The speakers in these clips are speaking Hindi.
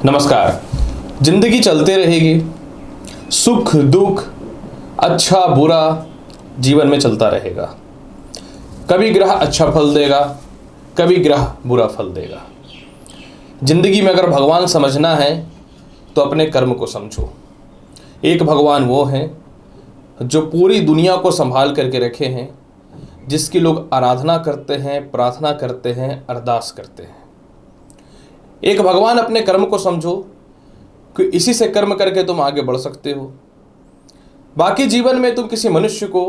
नमस्कार। जिंदगी चलते रहेगी, सुख दुख अच्छा बुरा जीवन में चलता रहेगा। कभी ग्रह अच्छा फल देगा, कभी ग्रह बुरा फल देगा। जिंदगी में अगर भगवान समझना है तो अपने कर्म को समझो। एक भगवान वो हैं जो पूरी दुनिया को संभाल करके रखे हैं, जिसकी लोग आराधना करते हैं, प्रार्थना करते हैं, अरदास करते हैं। एक भगवान अपने कर्म को समझो कि इसी से कर्म करके तुम आगे बढ़ सकते हो। बाकी जीवन में तुम किसी मनुष्य को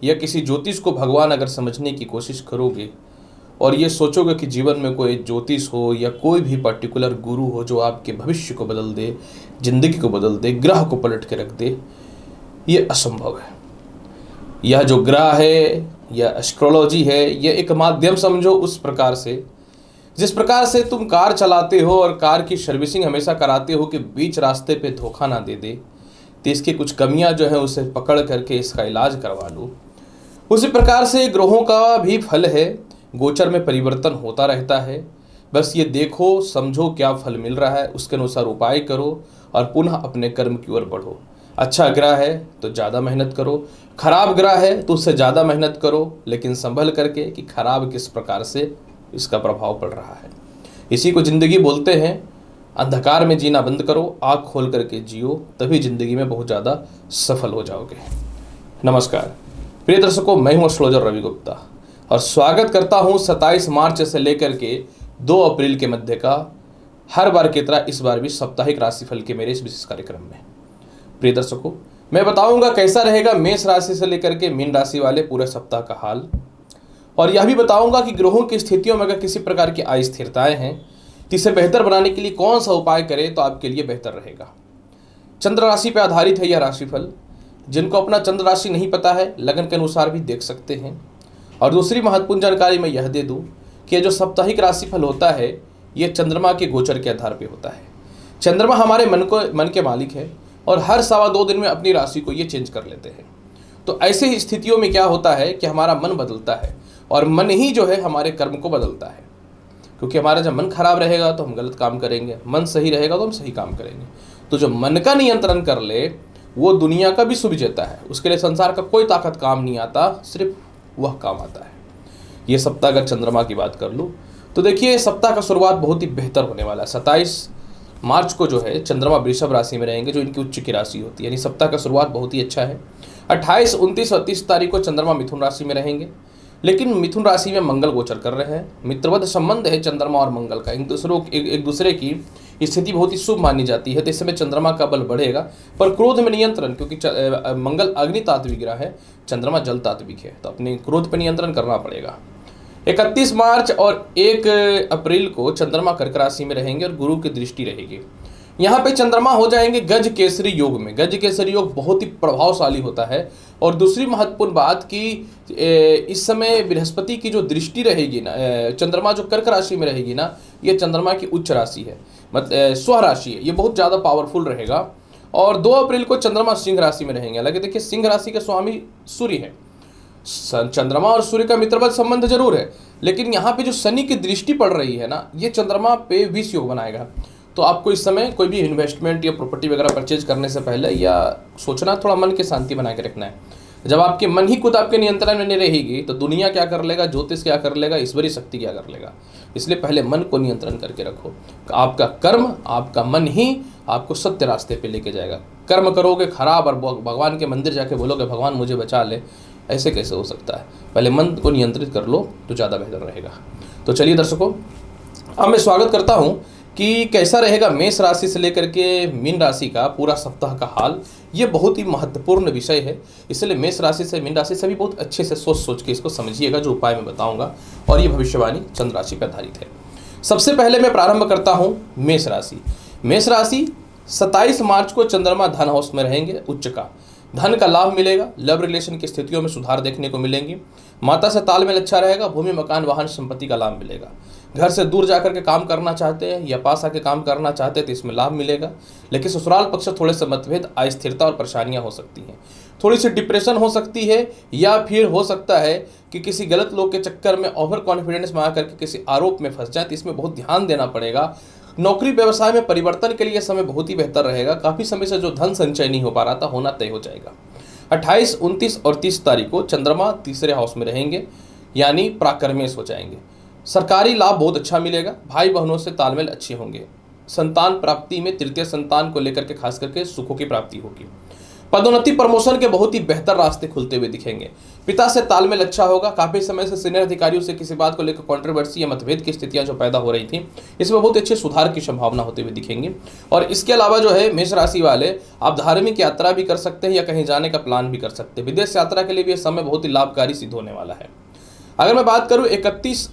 या किसी ज्योतिष को भगवान अगर समझने की कोशिश करोगे और ये सोचोगे कि जीवन में कोई ज्योतिष हो या कोई भी पर्टिकुलर गुरु हो जो आपके भविष्य को बदल दे, जिंदगी को बदल दे, ग्रह को पलट के रख दे, ये असंभव है। यह जो ग्रह है या एस्ट्रोलॉजी है, यह एक माध्यम समझो उस प्रकार से जिस प्रकार से तुम कार चलाते हो और कार की सर्विसिंग हमेशा कराते हो कि बीच रास्ते पे धोखा ना दे दे, तो इसकी कुछ कमियां जो है उसे पकड़ करके इसका इलाज करवा लो। उसी प्रकार से ग्रहों का भी फल है, गोचर में परिवर्तन होता रहता है। बस ये देखो समझो क्या फल मिल रहा है, उसके अनुसार उपाय करो और पुनः अपने कर्म की ओर बढ़ो। अच्छा ग्रह है तो ज़्यादा मेहनत करो, खराब ग्रह है तो उससे ज़्यादा मेहनत करो, लेकिन संभल करके कि खराब किस प्रकार से इसका प्रभाव पड़ रहा है। इसी को जिंदगी बोलते हैं। अंधकार में जीना बंद करो, आँख खोल करके जियो, तभी जिंदगी में बहुत ज़्यादा सफल हो जाओगे। नमस्कार प्रिय दर्शकों, मैं हूँ एस्ट्रोलॉजर रवि गुप्ता और स्वागत करता हूँ 27 मार्च से लेकर के 2 अप्रैल के मध्य का हर बार की तरह इस बार भी साप्ताहिक राशिफल के मेरे इस विशेष कार्यक्रम में। प्रिय दर्शकों, मैं बताऊंगा कैसा रहेगा मेष राशि से लेकर के मीन राशि वाले पूरे सप्ताह का हाल, और यह भी बताऊंगा कि ग्रहों की स्थितियों में अगर किसी प्रकार की अस्थिरताएं हैं तो इसे बेहतर बनाने के लिए कौन सा उपाय करें तो आपके लिए बेहतर रहेगा। चंद्र राशि पर आधारित है यह राशिफल। जिनको अपना चंद्र राशि नहीं पता है, लगन के अनुसार भी देख सकते हैं। और दूसरी महत्वपूर्ण जानकारी मैं यह दे दूं कि जो साप्ताहिक राशिफल होता है यह चंद्रमा के गोचर के आधार पर होता है। चंद्रमा हमारे मन के मालिक है और हर 2.25 दिन में अपनी राशि को ये चेंज कर लेते हैं। तो ऐसे ही स्थितियों में क्या होता है कि हमारा मन बदलता है और मन ही जो है हमारे कर्म को बदलता है। क्योंकि हमारा जब मन खराब रहेगा तो हम गलत काम करेंगे, मन सही रहेगा तो हम सही काम करेंगे। तो जो मन का नियंत्रण कर ले वो दुनिया का भी सुविजेता है। उसके लिए संसार का कोई ताकत काम नहीं आता, सिर्फ वह काम आता है। ये सप्ताह अगर चंद्रमा की बात कर लूँ तो देखिए सप्ताह का शुरुआत बहुत ही बेहतर होने वाला है। 27 मार्च को जो है चंद्रमा वृषभ राशि में रहेंगे, जो इनकी उच्च की राशि होती है, यानी सप्ताह का शुरुआत बहुत ही अच्छा है। 28, 29 और 30 तारीख को चंद्रमा मिथुन राशि में रहेंगे, लेकिन मिथुन राशि में मंगल गोचर कर रहे हैं। मित्रवत संबंध है चंद्रमा और मंगल का, एक दूसरे की स्थिति बहुत ही शुभ मानी जाती है। तो इस समय चंद्रमा का बल बढ़ेगा, पर क्रोध में नियंत्रण, क्योंकि मंगल अग्नि तात्विक ग्रह है, चंद्रमा जल तात्विक है, तो अपने क्रोध पर नियंत्रण करना पड़ेगा। 31 मार्च और 1 अप्रैल को चंद्रमा कर्क राशि में रहेंगे और गुरु की दृष्टि रहेगी। यहाँ पे चंद्रमा हो जाएंगे गज केसरी योग में। गज केसरी योग बहुत ही प्रभावशाली होता है। और दूसरी महत्वपूर्ण बात कि इस समय बृहस्पति की जो दृष्टि रहेगी ना, चंद्रमा जो कर्क राशि में रहेगी ना, ये चंद्रमा की उच्च राशि है, मतलब स्व राशि है, ये बहुत ज़्यादा पावरफुल रहेगा। और 2 अप्रैल को चंद्रमा सिंह राशि में रहेंगे। हालांकि देखिए सिंह राशि का स्वामी सूर्य है। चंद्रमा और सूर्य का मित्रवत संबंध जरूर है, लेकिन यहाँ पे जो शनि की दृष्टि पड़ रही है ना, ये चंद्रमा पे विष योग बनाएगा। तो आपको इस समय कोई भी इन्वेस्टमेंट या प्रॉपर्टी वगैरह परचेज करने से पहले या सोचना, थोड़ा मन की शांति बना के रखना है। जब आपके मन ही खुद आपके नियंत्रण में नहीं रहेगी तो दुनिया क्या कर लेगा, ज्योतिष क्या कर लेगा, ईश्वरीय शक्ति क्या कर लेगा। इसलिए पहले मन को नियंत्रण करके रखो। आपका कर्म, आपका मन ही आपको सत्य रास्ते पे लेके जाएगा। कर्म करोगे खराब और भगवान के मंदिर जाके बोलोगे भगवान मुझे बचा ले, ऐसे कैसे हो सकता है। पहले मन को नियंत्रित कर लो तो ज़्यादा बेहतर रहेगा। तो चलिए दर्शकों, अब मैं स्वागत करता हूँ कि कैसा रहेगा मेष राशि से लेकर के मीन राशि का पूरा सप्ताह का हाल। ये बहुत ही महत्वपूर्ण विषय है, इसलिए मेष राशि से मीन राशि से भी बहुत अच्छे से सोच के इसको समझिएगा जो उपाय मैं बताऊंगा। और ये भविष्यवाणी चंद्र राशि पर आधारित है। सबसे पहले मैं प्रारंभ करता हूँ मेष राशि। मेष राशि 27 मार्च को चंद्रमा धन हाउस में रहेंगे, उच्च का धन का लाभ मिलेगा। लव रिलेशन की स्थितियों में सुधार देखने को मिलेंगी। माता से तालमेल अच्छा रहेगा। भूमि मकान वाहन संपत्ति का लाभ मिलेगा। घर से दूर जाकर के काम करना चाहते हैं या पास आके काम करना चाहते हैं तो इसमें लाभ मिलेगा। लेकिन ससुराल पक्ष थोड़े से मतभेद, अस्थिरता और परेशानियां हो सकती हैं। थोड़ी सी डिप्रेशन हो सकती है, या फिर हो सकता है कि किसी गलत लोग के चक्कर में ओवर कॉन्फिडेंस में आकर के किसी आरोप में फंस जाए। तो इसमें बहुत ध्यान देना पड़ेगा। नौकरी व्यवसाय में परिवर्तन के लिए समय बहुत ही बेहतर रहेगा। काफी समय से जो धन संचय नहीं हो पा रहा था, होना तय हो जाएगा। 28, 29 और 30 तारीख को चंद्रमा तीसरे हाउस में रहेंगे, यानी प्राकर्मेश हो जाएंगे। सरकारी लाभ बहुत अच्छा मिलेगा। भाई बहनों से तालमेल अच्छे होंगे। संतान प्राप्ति में तृतीय संतान को लेकर के खास करके सुखों की प्राप्ति होगी। पदोन्नति प्रमोशन के बहुत ही बेहतर रास्ते खुलते हुए दिखेंगे। पिता से तालमेल अच्छा होगा। काफी समय से सीनियर अधिकारियों से किसी बात को लेकर कंट्रोवर्सी या मतभेद की स्थितियां जो पैदा हो रही थी, इसमें बहुत अच्छे सुधार की संभावना होते हुए दिखेंगी। और इसके अलावा जो है मेष राशि वाले, आप धार्मिक यात्रा भी कर सकते हैं या कहीं जाने का प्लान भी कर सकते हैं। विदेश यात्रा के लिए भी यह समय बहुत ही लाभकारी सिद्ध होने वाला है। अगर मैं बात करूं 31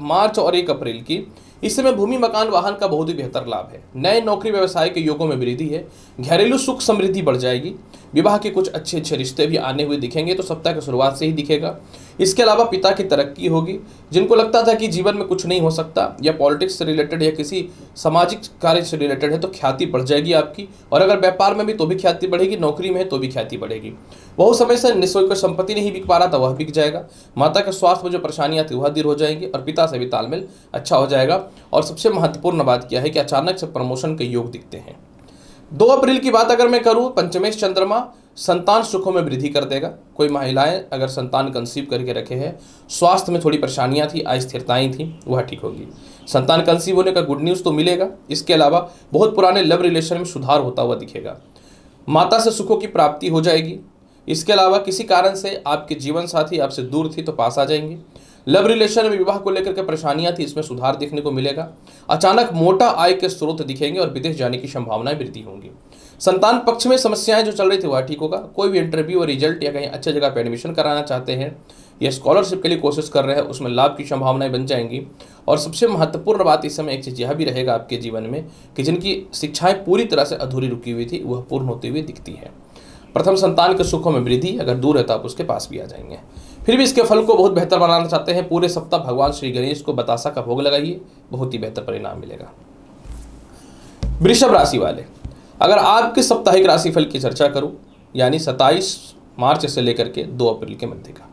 मार्च और 1 अप्रैल की, इस समय भूमि मकान वाहन का बहुत ही बेहतर लाभ है। नए नौकरी व्यवसाय के योगों में वृद्धि है। घरेलू सुख समृद्धि बढ़ जाएगी। विवाह के कुछ अच्छे अच्छे रिश्ते भी आने हुए दिखेंगे, तो सप्ताह की शुरुआत से ही दिखेगा। इसके अलावा पिता की तरक्की होगी। जिनको लगता था कि जीवन में कुछ नहीं हो सकता, या पॉलिटिक्स से रिलेटेड या किसी सामाजिक कार्य से रिलेटेड है, तो ख्याति बढ़ जाएगी आपकी। और अगर व्यापार में भी तो भी ख्याति बढ़ेगी, नौकरी में है तो भी ख्याति बढ़ेगी। बहुत समय से निश्चय कोई संपत्ति नहीं बिक पा रहा था, वह बिक जाएगा। माता के स्वास्थ्य में जो परेशानियां थी वह दूर हो जाएंगी, और पिता से भी तालमेल अच्छा हो जाएगा। और सबसे महत्वपूर्ण बात क्या है कि अचानक से प्रमोशन के योग दिखते हैं। 2 अप्रैल की बात अगर मैं करूं, पंचमेश चंद्रमा संतान सुखों में वृद्धि कर देगा। कोई महिलाएं अगर संतान कंसीव करके रखे हैं, स्वास्थ्य में थोड़ी परेशानियां थी, अस्थिरताएं थी, वह ठीक होगी। संतान कंसीव होने का गुड न्यूज़ तो मिलेगा। इसके अलावा बहुत पुराने लव रिलेशन में सुधार होता हुआ दिखेगा। माता से सुखों की प्राप्ति हो जाएगी। इसके अलावा किसी कारण से आपके जीवन साथी आपसे दूर थी तो पास आ जाएंगे। लव रिलेशन में विवाह को लेकर के परेशानियां थी, इसमें सुधार देखने को मिलेगा। अचानक मोटा आय के स्रोत दिखेंगे और विदेश जाने की संभावनाएं वृद्धि होंगी। संतान पक्ष में समस्याएं जो चल रही थी वह ठीक होगा। कोई भी इंटरव्यू और रिजल्ट या कहीं अच्छी जगह पर एडमिशन कराना चाहते हैं या स्कॉलरशिप के लिए कोशिश कर रहे हैं, उसमें लाभ की संभावनाएं बन जाएंगी। और सबसे महत्वपूर्ण बात इस समय एक चीज़ यह भी रहेगा आपके जीवन में कि जिनकी शिक्षाएं पूरी तरह से अधूरी रुकी हुई थी, वह पूर्ण होती हुई दिखती है। प्रथम संतान के सुखों में वृद्धि, अगर दूर है तो आप उसके पास भी आ जाएंगे। फिर भी इसके फल को बहुत बेहतर बनाना चाहते हैं, पूरे सप्ताह भगवान श्री गणेश को बतासा का भोग लगाइए, बहुत ही बेहतर परिणाम मिलेगा। वृषभ राशि वाले, अगर आपके साप्ताहिक राशिफल की चर्चा करूं, यानी 27 मार्च से लेकर के 2 अप्रैल के मध्य का,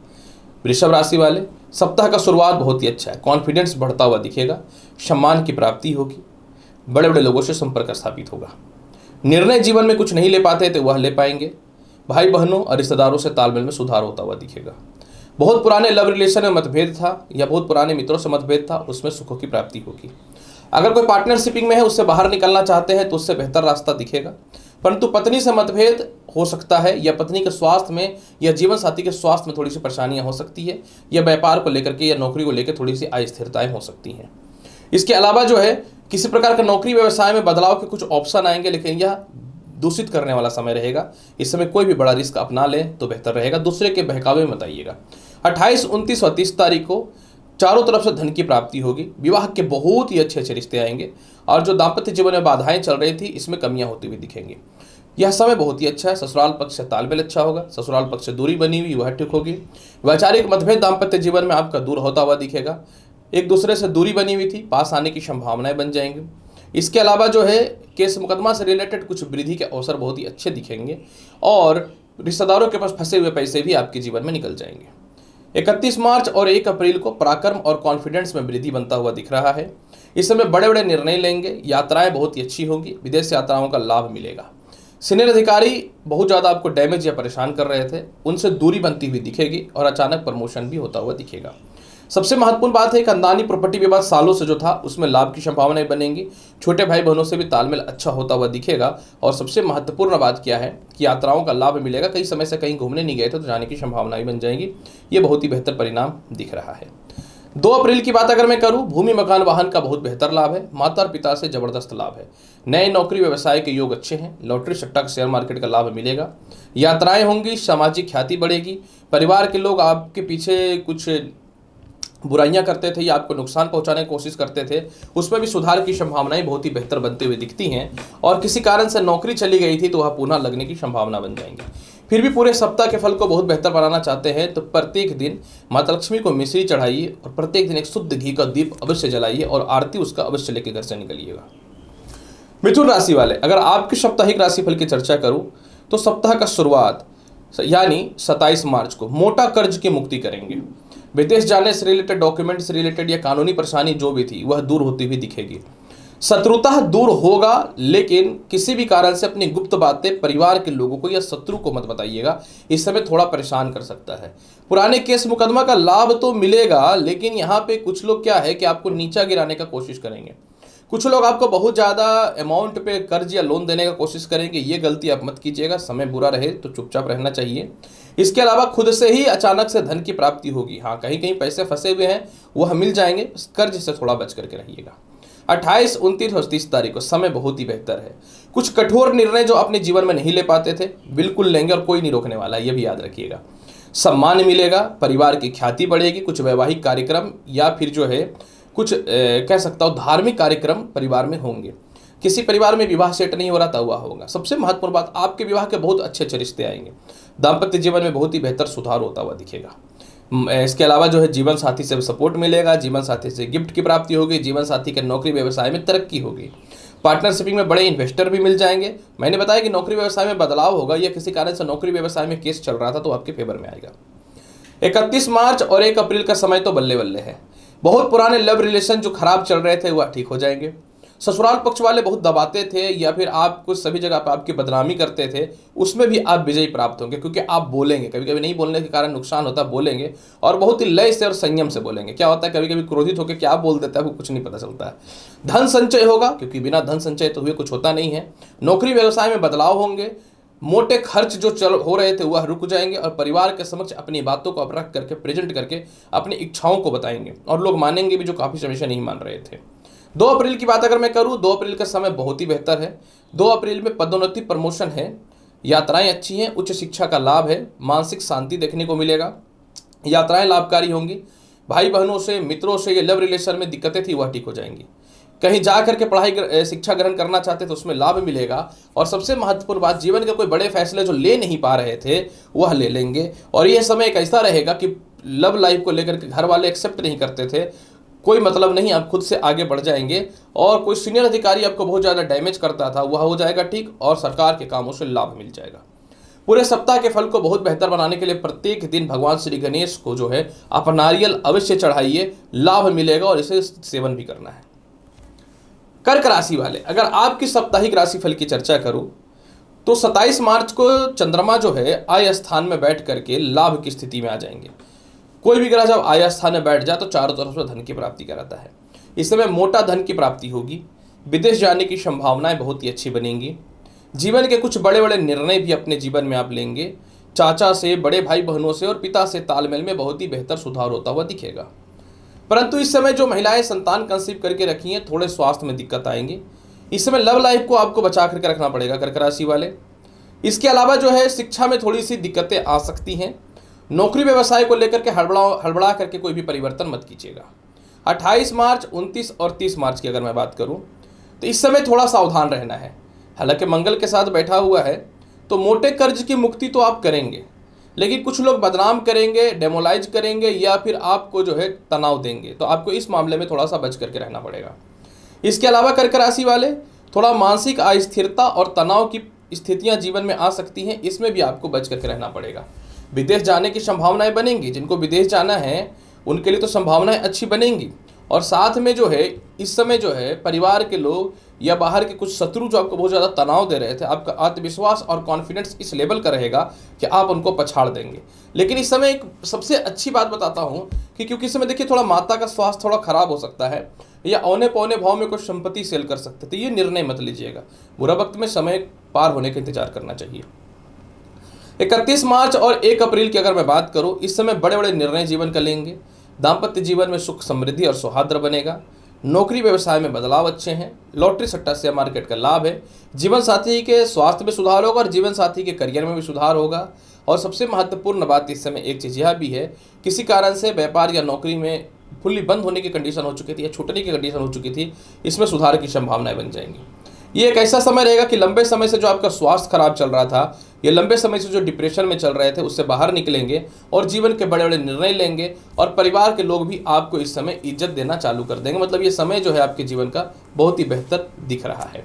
वृषभ राशि वाले सप्ताह का शुरुआत बहुत ही अच्छा है। कॉन्फिडेंस बढ़ता हुआ दिखेगा। सम्मान की प्राप्ति होगी। बड़े बड़े लोगों से संपर्क स्थापित होगा। निर्णय जीवन में कुछ नहीं ले पाते थे वह ले पाएंगे। भाई बहनों और रिश्तेदारों से तालमेल में सुधार होता हुआ दिखेगा। बहुत पुराने लव रिलेशन में मतभेद था या बहुत पुराने मित्रों से मतभेद था, उसमें सुखों की प्राप्ति होगी। अगर कोई पार्टनरशिपिंग में है, उससे बाहर निकलना चाहते हैं तो उससे बेहतर रास्ता दिखेगा। परंतु पत्नी से मतभेद हो सकता है, या पत्नी के स्वास्थ्य में या जीवन साथी के स्वास्थ्य में थोड़ी सी परेशानियां हो सकती है, या व्यापार को लेकर के या नौकरी को लेकर थोड़ी सी अस्थिरताएं हो सकती हैं। इसके अलावा जो है किसी प्रकार का नौकरी व्यवसाय में बदलाव के कुछ ऑप्शन आएंगे, लेकिन यह दूषित करने वाला समय रहेगा। इस समय कोई भी बड़ा रिस्क अपना ले तो बेहतर रहेगा। दूसरे के बहकावे में मत आइएगा। 28, 29 और 30 तारीख को चारों तरफ से धन की प्राप्ति होगी। विवाह के बहुत ही अच्छे अच्छे रिश्ते आएंगे, और जो दाम्पत्य जीवन में बाधाएं चल रही थी इसमें कमियां होती हुई दिखेंगी। यह समय बहुत ही अच्छा है। ससुराल पक्ष से तालमेल अच्छा होगा। ससुराल पक्ष से दूरी बनी हुई वह ठीक होगी। वैचारिक मतभेद दाम्पत्य जीवन में आपका दूर होता हुआ दिखेगा। एक दूसरे से दूरी बनी हुई थी, पास आने की संभावनाएं बन जाएंगी। इसके अलावा जो है केस मुकदमा से रिलेटेड कुछ वृद्धि के अवसर बहुत ही अच्छे दिखेंगे, और रिश्तेदारों के पास फंसे हुए पैसे भी आपके जीवन में निकल जाएंगे। 31 मार्च और 1 अप्रैल को पराक्रम और कॉन्फिडेंस में वृद्धि बनता हुआ दिख रहा है। इस समय बड़े बड़े निर्णय लेंगे। यात्राएं बहुत ही अच्छी होंगी। विदेश यात्राओं का लाभ मिलेगा। सीनियर अधिकारी बहुत ज़्यादा आपको डैमेज या परेशान कर रहे थे, उनसे दूरी बनती हुई दिखेगी, और अचानक प्रमोशन भी होता हुआ दिखेगा। सबसे महत्वपूर्ण बात है खानदानी प्रॉपर्टी विवाद सालों से जो था उसमें लाभ की संभावनाएं बनेंगी। छोटे भाई बहनों से भी तालमेल अच्छा होता हुआ दिखेगा। और सबसे महत्वपूर्ण बात क्या है कि यात्राओं का लाभ मिलेगा। कई समय से कहीं घूमने नहीं गए थे तो जाने की संभावनाएं बन जाएंगी। ये बहुत ही बेहतर परिणाम दिख रहा है। 2 अप्रैल की बात अगर मैं करूं, भूमि मकान वाहन का बहुत बेहतर लाभ है। माता और पिता से जबरदस्त लाभ है। नए नौकरी व्यवसाय के योग अच्छे हैं। लॉटरी सट्टा शेयर मार्केट का लाभ मिलेगा। यात्राएं होंगी। सामाजिक ख्याति बढ़ेगी। परिवार के लोग आपके पीछे कुछ बुराइयां करते थे या आपको नुकसान पहुंचाने की कोशिश करते थे, उसमें भी सुधार की संभावनाएं बहुत ही बेहतर बनते हुए दिखती हैं। और किसी कारण से नौकरी चली गई थी तो वह पुनः लगने की संभावना बन जाएंगी। फिर भी पूरे सप्ताह के फल को बहुत बेहतर बनाना चाहते हैं तो प्रत्येक दिन माता लक्ष्मी को मिश्री चढ़ाइए, और प्रत्येक दिन एक शुद्ध घी का दीप अवश्य जलाइए, और आरती उसका अवश्य लेकर घर से निकलिएगा। मिथुन राशि वाले, अगर आपके साप्ताहिक राशिफल की चर्चा करूं तो सप्ताह का शुरुआत यानी 27 मार्च को मोटा कर्ज की मुक्ति करेंगे। विदेश जाने से रिलेटेड, डॉक्यूमेंट से रिलेटेड या कानूनी परेशानी जो भी थी वह दूर होती हुई दिखेगी। शत्रुता दूर होगा, लेकिन किसी भी कारण से अपनी गुप्त बातें परिवार के लोगों को या शत्रु को मत बताइएगा, इस समय थोड़ा परेशान कर सकता है। पुराने केस मुकदमा का लाभ तो मिलेगा, लेकिन यहाँ पे कुछ लोग क्या है कि आपको नीचा गिराने का कोशिश करेंगे। कुछ लोग आपको बहुत ज़्यादा अमाउंट पे कर्ज या लोन देने का कोशिश करेंगे, ये गलती आप मत कीजिएगा। समय बुरा रहे तो चुपचाप रहना चाहिए। इसके अलावा खुद से ही अचानक से धन की प्राप्ति होगी। हाँ, कहीं कहीं पैसे फंसे हुए हैं, वह मिल जाएंगे, कर्ज से थोड़ा बच करके रहिएगा। 28, 29 और 30 तारीख को समय बहुत ही बेहतर है। कुछ कठोर निर्णय जो अपने जीवन में नहीं ले पाते थे, बिल्कुल लेंगे और कोई नहीं रोकने वाला, ये भी याद रखिएगा। सम्मान मिलेगा, परिवार की ख्याति बढ़ेगी, कुछ वैवाहिक कार्यक्रम या फिर जो है कुछ कह सकता हूँ धार्मिक कार्यक्रम परिवार में होंगे। किसी परिवार में विवाह सेट नहीं हो रहा था, हुआ होगा। सबसे महत्वपूर्ण बात, आपके विवाह के बहुत अच्छे अच्छे रिश्ते आएंगे। दाम्पत्य जीवन में बहुत ही बेहतर सुधार होता हुआ दिखेगा। इसके अलावा जो है जीवन साथी से सपोर्ट मिलेगा, जीवन साथी से गिफ्ट की प्राप्ति होगी, जीवन साथी के नौकरी व्यवसाय में तरक्की होगी। पार्टनरशिपिंग में बड़े इन्वेस्टर भी मिल जाएंगे। मैंने बताया कि नौकरी व्यवसाय में बदलाव होगा, या किसी कारण से नौकरी व्यवसाय में केस चल रहा था तो आपके फेवर में आएगा। 31 मार्च और 1 अप्रैल का समय तो बल्ले बल्ले है। बहुत पुराने लव रिलेशन जो खराब चल रहे थे वह ठीक हो जाएंगे। ससुराल पक्ष वाले बहुत दबाते थे या फिर आप कुछ सभी जगह पर आपकी बदनामी करते थे, उसमें भी आप विजयी प्राप्त होंगे, क्योंकि आप बोलेंगे। कभी कभी नहीं बोलने के कारण नुकसान होता है, बोलेंगे और बहुत ही लय से और संयम से बोलेंगे। क्या होता है, कभी कभी क्रोधित होकर क्या बोल देता है वो कुछ नहीं पता चलता है। धन संचय होगा, क्योंकि बिना धन संचय तो हुए कुछ होता नहीं है। नौकरी व्यवसाय में बदलाव होंगे। मोटे खर्च जो हो रहे थे वह रुक जाएंगे और परिवार के समक्ष अपनी बातों को रख करके प्रेजेंट करके अपनी इच्छाओं को बताएंगे और लोग मानेंगे भी, जो काफ़ी समय से नहीं मान रहे थे। 2 अप्रैल की बात अगर मैं करूं, 2 अप्रैल का समय बहुत ही बेहतर है। 2 अप्रैल में पदोन्नति, प्रमोशन है, यात्राएं अच्छी हैं, उच्च शिक्षा का लाभ है, मानसिक शांति देखने को मिलेगा, यात्राएं लाभकारी होंगी। भाई बहनों से, मित्रों से ये लव रिलेशन में दिक्कतें थी वह ठीक हो जाएंगी। कहीं जा करके पढ़ाई शिक्षा ग्रहण करना चाहते तो उसमें लाभ मिलेगा। और सबसे महत्वपूर्ण बात, जीवन के कोई बड़े फैसले जो ले नहीं पा रहे थे वह ले लेंगे। और यह समय एक ऐसा रहेगा कि लव लाइफ को लेकर के घर वाले एक्सेप्ट नहीं करते थे, कोई मतलब नहीं, आप खुद से आगे बढ़ जाएंगे। और कोई सीनियर अधिकारी आपको बहुत ज़्यादा डैमेज करता था वह हो जाएगा ठीक, और सरकार के कामों से लाभ मिल जाएगा। पूरे सप्ताह के फल को बहुत बेहतर बनाने के लिए प्रत्येक दिन भगवान श्री गणेश को जो है आप नारियल अवश्य चढ़ाइए, लाभ मिलेगा और इसे सेवन भी करना है। कर्क राशि वाले, अगर आपकी साप्ताहिक राशिफल की चर्चा करूं तो 27 मार्च को चंद्रमा जो है आय स्थान में बैठ करके लाभ की स्थिति में आ जाएंगे। कोई भी ग्रह जब आय स्थान में बैठ जाए तो चारों तरफ से धन की प्राप्ति कराता है। इस समय मोटा धन की प्राप्ति होगी। विदेश जाने की संभावनाएं बहुत ही अच्छी बनेंगी। जीवन के कुछ बड़े बड़े निर्णय भी अपने जीवन में आप लेंगे। चाचा से, बड़े भाई बहनों से और पिता से तालमेल में बहुत ही बेहतर सुधार होता हुआ दिखेगा। परंतु इस समय जो महिलाएं संतान कंसीव करके रखी हैं, थोड़े स्वास्थ्य में दिक्कत आएंगी। इस समय लव लाइफ को आपको बचा करके रखना पड़ेगा कर्क राशि वाले। इसके अलावा जो है शिक्षा में थोड़ी सी दिक्कतें आ सकती हैं। नौकरी व्यवसाय को लेकर के हड़बड़ा करके कोई भी परिवर्तन मत कीजिएगा। 28 मार्च, 29 और 30 मार्च की अगर मैं बात करूं तो इस समय थोड़ा सावधान रहना है। हालांकि मंगल के साथ बैठा हुआ है तो मोटे कर्ज की मुक्ति तो आप करेंगे, लेकिन कुछ लोग बदनाम करेंगे, डेमोलाइज करेंगे या फिर आपको जो है तनाव देंगे, तो आपको इस मामले में थोड़ा सा बच करके रहना पड़ेगा। इसके अलावा कर्क राशि वाले थोड़ा मानसिक अस्थिरता और तनाव की स्थितियां जीवन में आ सकती हैं, इसमें भी आपको बच करके रहना पड़ेगा। विदेश जाने की संभावनाएं बनेंगी। जिनको विदेश जाना है उनके लिए तो संभावनाएं अच्छी बनेंगी। और साथ में जो है इस समय जो है परिवार के लोग या बाहर के कुछ शत्रु जो आपको बहुत ज़्यादा तनाव दे रहे थे, आपका आत्मविश्वास और कॉन्फिडेंस इस लेवल का रहेगा कि आप उनको पछाड़ देंगे। लेकिन इस समय एक सबसे अच्छी बात बताता हूँ कि क्योंकि इस समय देखिए थोड़ा माता का स्वास्थ्य थोड़ा खराब हो सकता है या औने पौने भाव में कुछ संपत्ति सेल कर सकते थे, ये निर्णय मत लीजिएगा। बुरा वक्त में समय पार होने का इंतजार करना चाहिए। 31 मार्च और 1 अप्रैल की अगर मैं बात करूं, इस समय बड़े बड़े निर्णय जीवन का लेंगे। दाम्पत्य जीवन में सुख, समृद्धि और सौहार्द बनेगा। नौकरी व्यवसाय में बदलाव अच्छे हैं। लॉटरी सट्टा शेयर मार्केट का लाभ है। जीवन साथी के स्वास्थ्य में सुधार होगा और जीवन साथी के करियर में भी सुधार होगा। और सबसे महत्वपूर्ण बात इस समय एक चीज़ यह भी है, किसी कारण से व्यापार या नौकरी में फुल्ली बंद होने की कंडीशन हो चुकी थी या छूटने की कंडीशन हो चुकी थी, इसमें सुधार की संभावनाएं बन जाएंगी। ये एक ऐसा समय रहेगा कि लंबे समय से जो आपका स्वास्थ्य खराब चल रहा था, ये लंबे समय से जो डिप्रेशन में चल रहे थे, उससे बाहर निकलेंगे और जीवन के बड़े बड़े निर्णय लेंगे। और परिवार के लोग भी आपको इस समय इज्जत देना चालू कर देंगे। मतलब ये समय जो है आपके जीवन का बहुत ही बेहतर दिख रहा है।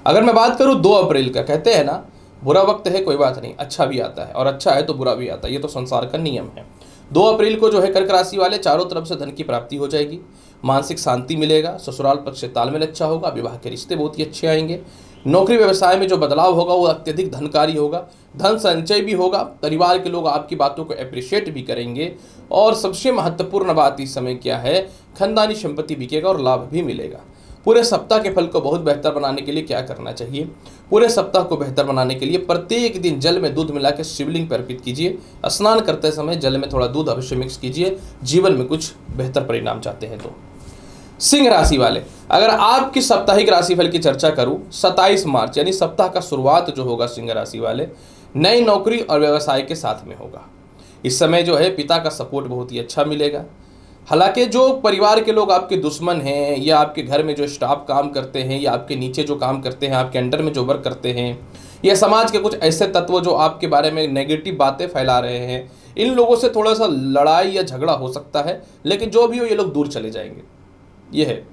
अगर मैं बात करूँ 2 अप्रैल का, कहते हैं ना बुरा वक्त है कोई बात नहीं, अच्छा भी आता है, और अच्छा है तो बुरा भी आता है, ये तो संसार का नियम है। 2 अप्रैल को जो है कर्क राशि वाले चारों तरफ से धन की प्राप्ति हो जाएगी। मानसिक शांति मिलेगा, ससुराल पक्ष से तालमेल अच्छा होगा, विवाह के रिश्ते बहुत ही अच्छे आएंगे। नौकरी व्यवसाय में जो बदलाव होगा वो अत्यधिक धनकारी होगा, धन संचय भी होगा, परिवार के लोग आपकी बातों को अप्रिशिएट भी करेंगे। और सबसे महत्वपूर्ण बात इस समय क्या है, खानदानी संपत्ति बिकेगा और लाभ भी मिलेगा। पूरे सप्ताह के फल को बहुत बेहतर बनाने के लिए क्या करना चाहिए? पूरे सप्ताह को बेहतर बनाने के लिए प्रत्येक दिन जल में दूध मिलाकर शिवलिंग पर अर्पित कीजिए। स्नान करते समय जल में थोड़ा दूध अवश्य मिक्स कीजिए, जीवन में कुछ बेहतर परिणाम चाहते हैं तो। सिंह राशि वाले, अगर आपकी साप्ताहिक राशिफल की चर्चा करूं, 27 मार्च यानी सप्ताह का शुरुआत जो होगा सिंह राशि वाले, नई नौकरी और व्यवसाय के साथ में होगा। इस समय जो है पिता का सपोर्ट बहुत ही अच्छा मिलेगा। हालांकि जो परिवार के लोग आपके दुश्मन हैं, या आपके घर में जो स्टाफ काम करते हैं, या आपके नीचे जो काम करते हैं, आपके अंडर में जो वर्क करते हैं, या समाज के कुछ ऐसे तत्व जो आपके बारे में नेगेटिव बातें फैला रहे हैं, इन लोगों से थोड़ा सा लड़ाई या झगड़ा हो सकता है, लेकिन जो भी हो ये लोग दूर चले जाएंगे, ये है।